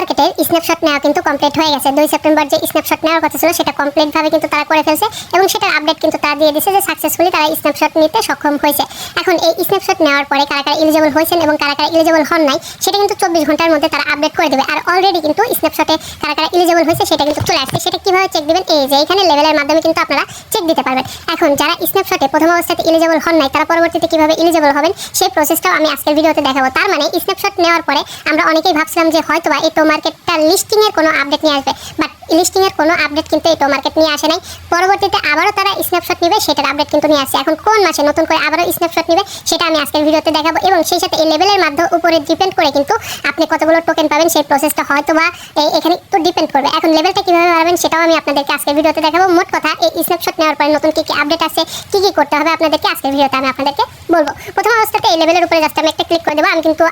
মার্কেটের স্ন্যাপশট নেওয়া কিন্তু কমপ্লিট হয়ে গেছে। 2 সেপ্টেম্বর যে স্ন্যাপশট নেওয়ার কথা ছিল সেটা কমপ্লিট ভাবে কিন্তু তারা করে ফেলছে এবং সেটার আপডেট কিন্তু তারা দিয়ে দিয়েছে যে সাকসেসফুলি তারা স্ন্যাপশট নিতে সক্ষম হয়েছে। এখন এই স্ন্যাপশট নেওয়ার পরে কারা কারা এলিজিবল হয়েছেন এবং কারা কারা এলিজিবল হন নাই সেটা কিন্তু 24 ঘন্টার মধ্যে তারা আপডেট করে দেবে। আর অলরেডি কিন্তু স্ন্যাপশটে কারা কারা এলিজিবল হয়েছে সেটা কিন্তু চলে আসছে। সেটা কিভাবে চেক দিবেন, এই যে এখানে লেভেলের মাধ্যমে কিন্তু আপনারা চেক দিতে পারবেন। এখন যারা স্ন্যাপশটে প্রথম অবস্থাতে এলিজিবল হন নাই তারা পরবর্তীতে কিভাবে এলিজিবল হবেন সেই প্রসেসটাও আমি আজকের ভিডিওতে দেখাবো। তার মানে স্ন্যাপশট নেওয়ার পরে আমরা অনেকেই ভাবছিলাম যে হয়তোবা এই টো মার্কেটটা লিস্টিং এর কোনো আপডেট নিয়ে আসবে, বাট লিস্টিং এর কোনো আপডেট কিন্তু এই টো মার্কেট নিয়ে আসে নাই। পরবর্তীতে আবারও তারা স্ন্যাপশট নেবে, সেটার আপডেট কিন্তু নিয়ে আসছে। এখন কোন মাসে নতুন করে আবারও স্ন্যাপশট নেবে সেটা আমি আজকের ভিডিওতে দেখাবো এবং সেই সাথে এই লেভেলের মাধ্যমে উপরে ডিপেন্ড করে কিন্তু আপনি কতগুলো টোকেন পাবেন সেই প্রসেসটা হয়তোবা এখানে একটু ডিপেন্ড করবে। এখন লেভেলটা কিভাবে বাড়াবেন সেটাও আমি আপনাদেরকে আজকের ভিডিওতে দেখাবো। মোট কথা এই স্ন্যাপশট নেওয়ার পরে নতুন কি কি আপডেট আছে, কি কি করতে হবে আপনাদেরকে আজকের ভিডিওতে আমি আপনাদেরকে বলবো। প্রথম অবস্থাতে এই লেভেলের উপরে জাস্ট আমি একটা ক্লিক করে দেবো। আমি কিন্তু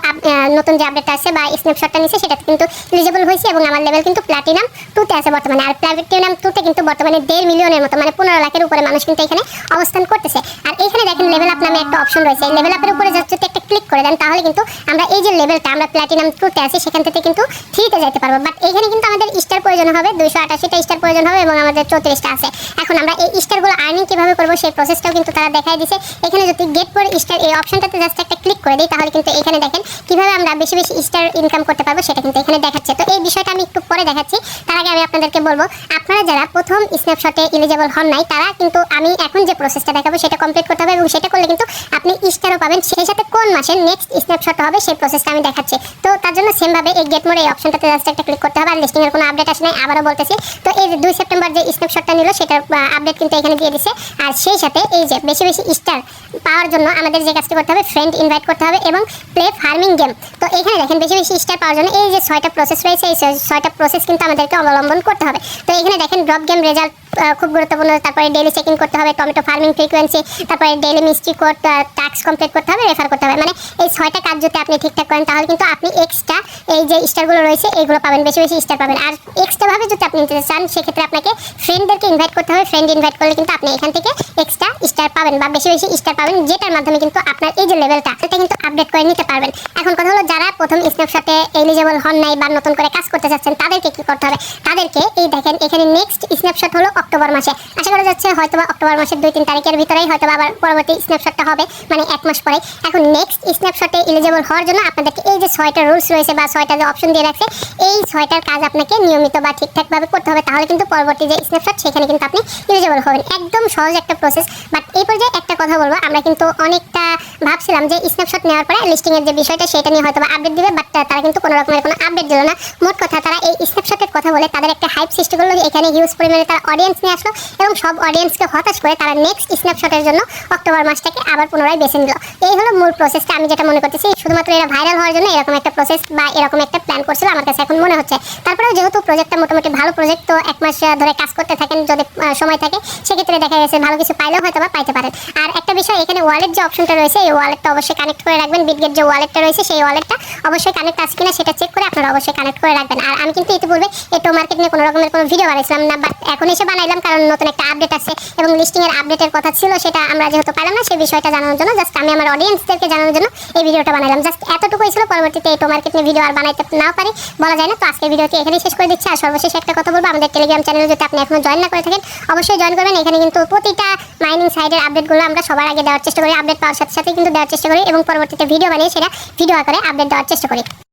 নতুন যে আপডেট আছে বা স্ন্যাপশটটা নিচ্ছে সেটাতে কিন্তু এলিজিবল হয়েছে এবং আমার লেভেল কিন্তু প্লাটিনাম 2 আছে বর্তমানে। আর প্লাটিনাম 2 তে কিন্তু বর্তমানে 1.5 মিলিয়নের মতো মানে 15 লাখের উপরে মানুষ কিন্তু এখানে অবস্থান করতেছে। আর এইখানে দেখেন লেভেল আপ নামে একটা অপশন রয়েছে। এই লেভেল আপের উপরে জাস্ট যদি একটা ক্লিক করে দেন তাহলে কিন্তু আমরা এই যে লেভেলটা আমরা প্লাটিনাম 2 তে আছি সেখান থেকে কিন্তু 3 তে যেতে পারবো। বাট এখানে কিন্তু আমাদের স্টার প্রয়োজন হবে, 288টা স্টার প্রয়োজন হবে এবং আমাদের 34টা আছে। এখন আমরা এই স্টারগুলো আর্নিং কিভাবে করব সেই প্রসেসটাও কিন্তু তারা দেখাই দিয়েছে। এখানে যদি গেট ফর স্টার এই অপশনটাতে জাস্ট একটা ক্লিক করে দিই তাহলে কিন্তু এখানে দেখেন কিভাবে আমরা বেশি বেশি স্টার ইনকাম করতে পারবো সেটা কিন্তু এখানে দেখাচ্ছে। তো এই বিষয়টা আমি একটু পরে দেখাচ্ছি। তার আগে আমি আপনাদেরকে বলবো আপনারা যারা প্রথম স্ন্যাপশটে এলিজিবল হন নাই তারা কিন্তু আমি এখন যে প্রসেসটা দেখাবো সেটা কমপ্লিট করতে হবে এবং সেটা করলে কিন্তু আপনি স্টারও পাবেন। সেই সাথে কোন মাসের নেক্সট স্ন্যাপশট হবে সেই প্রসেসটা আমি দেখাচ্ছি। তো তার জন্য সেম ভাবে এই গেট মোড এই অপশনটাতে জাস্ট একটা ক্লিক করতে হবে। আর লিস্টিং এর কোনো আপডেট আসে নাই, আবারও বলতেছি। তো এই 2 সেপ্টেম্বর যে স্ন্যাপশটটা নিল সেটার আপডেট কিন্তু এখানে দিয়ে দিছে। আর সেই সাথে এই যে বেশি বেশি স্টার পাওয়ার জন্য আমাদের যে কাজটি করতে হবে ফ্রেন্ড ইনভাইট করতে হবে এবং প্লে ফার্মিং গেম। তো এখানে দেখেন বেশি বেশি স্টার পাওয়ার জন্য এই যে 6টা প্রসেস রয়েছে, এই 6টা প্রসেস কিন্তু আমাদেরকে অবলম্বন করতে হবে। তো এখানে দেখেন ড্রপ গেম রেজাল্ট খুব গুরুত্বপূর্ণ, তারপরে ডেইলি চেকিং করতে হবে, টমেটো ফার্মিং ফ্রিকোয়েন্সি, তারপরে daily mystery code task complete করতে হবে, রেফার করতে হবে। মানে এই 6টা কাজ যদি আপনি ঠিকঠাক করেন তাহলে কিন্তু আপনি এক্সট্রা এই যে স্টারগুলো রয়েছে এইগুলো পাবেন, বেশি বেশি স্টার পাবেন। আর এক্সট্রা ভাবে যদি আপনি নিতে চান সেক্ষেত্রে আপনাকে ফ্রেন্ডদেরকে ইনভাইট করতে হবে। ফ্রেন্ড ইনভাইট করলে কিন্তু আপনি এখান থেকে এক্সট্রা স্টার পাবেন বা বেশি বেশি স্টার পাবেন, যেটার মাধ্যমে কিন্তু আপনার এই যে লেভেলটা সেটা কিন্তু আপডেট করে নিতে পারবেন। এখন কথা হলো যারা প্রথম স্ন্যাপশটে এলিজিবল হন নাই বা নতুন করে কাজ করতে চাচ্ছেন তাদেরকে কি করতে হবে। তাদেরকে এই দেখেন এখানে নেক্সট স্ন্যাপশট হলো অক্টোবর মাসে। আশা করা যাচ্ছে হয়তোবা অক্টোবর মাসের 2-3 তারিখের ভিতরেই হয়তোবা আবার পরবর্তী স্ন্যাপশটটা হবে, মানে 1 মাস পরে। এখন নেক্সট স্ন্যাপশটে এলিজিবল হওয়ার জন্য আপনাদেরকে এই যে 6টা রুলস রয়েছে বা 6টা যে অপশন দিয়ে রাখছে এই 6টার কাজ আপনাকে নিয়মিত বা ঠিকঠাকভাবে করতে হবে। তাহলে কিন্তু পরবর্তী যে স্ন্যাপশট সেখানে কিন্তু আপনি এলিজিবল হবেন। একদম সহজ একটা প্রসেস। বাট এই পর্যায়ে একটা কথা বলবো, আমরা কিন্তু অনেকটা ভাবছিলাম যে স্ন্যাপশট নেওয়ার পরে লিস্টিং এর যে বিষয়টা সেটা নিয়ে হয়তো আপডেট দিবে, বাট তারা কিন্তু কোনো রকমের কোনো আপডেট দিল না। মোট কথা তারা এই স্ন্যাপশটের কথা বলে তাদের একটা হাইপ সৃষ্টি করলো, এখানে হিউজ পরিমাণে তারা অডিয়েন্স নিয়ে আসলো এবং সব অডিয়েন্সকে হতাশ করে তারা নেক্সট স্ন্যাপশটের জন্য অক্টোবর মাসটাকে আবার পুনরায় বেছে নিল। এই হলো মূল প্রসেসটা। আমি যেটা মনে করতেছি শুধুমাত্র এরা ভাইরাল হওয়ার জন্য এরকম একটা প্রসেস বা এরকম একটা প্ল্যান করছিল আমার কাছে এখন মনে হচ্ছে। তারপরেও যেহেতু প্রজেক্টটা মোটামুটি ভালো প্রজেক্ট, তো 1 মাস ধরে কাজ করতে থাকেন যদি সময় থাকে সেক্ষেত্রে দেখা গেছে ভালো কিছু পাইলেও হয়তো বা পাইতে পারেন। আর একটা বিষয় এখানে ওয়ালেট যে অপশনটা রয়েছে এই ওয়ালেটটা অবশ্যই কানেক্ট করে রাখবেন। বিটগেট যে ওয়ালেটটা রয়েছে সেই ওয়ালেটটা অবশ্যই কানেক্ট আছে কিনা সেটা চেক করে আপনারা অবশ্যই কানেক্ট করে রাখবেন। আর আমি কিন্তু ইতিপূর্বে এই টো মার্কেট নিয়ে কোনো রকমের কোনো ভিডিও বানাইছিলাম না, বাট এখন এসে বানাইলাম কারণ নতুন একটা আপডেট আছে এবং লিস্টিং এর আপডেটের কথা ছিল সেটা আমরা যেহেতু পেলাম না সেই বিষয়টা জানানোর জন্য জাস্ট আমি আমার অডিয়েন্সদেরকে জানানোর জন্য এই ভিডিওটা বানাইলাম। জাস্ট এতটুকুই ছিল। পরবর্তীতে এই টো মার্কেট নিয়ে ভিডিও আর বানাইতে না পারি বলা যায় না। তো আজকের ভিডিওটি এখানেই শেষ করে দিচ্ছি। আর সর্বশেষ একটা কথা বলবো, আমাদের টেলিগ্রাম চ্যানেলে যদি আপনি এখনো জয়েন না করে থাকেন অবশ্যই জয়েন করবেন। এখানে কিন্তু প্রতিটা মাইনিং সাইডের আপডেটগুলো আমরা সবার আগে দেওয়ার চেষ্টা করি, আপডেট পাওয়ার সাথে সাথে কিন্তু দেওয়ার চেষ্টা করি এবং পরবর্তীতে ভিডিও বানিয়ে সেটা ভিডিও আকারে আপডেট দেওয়ার চেষ্টা করি।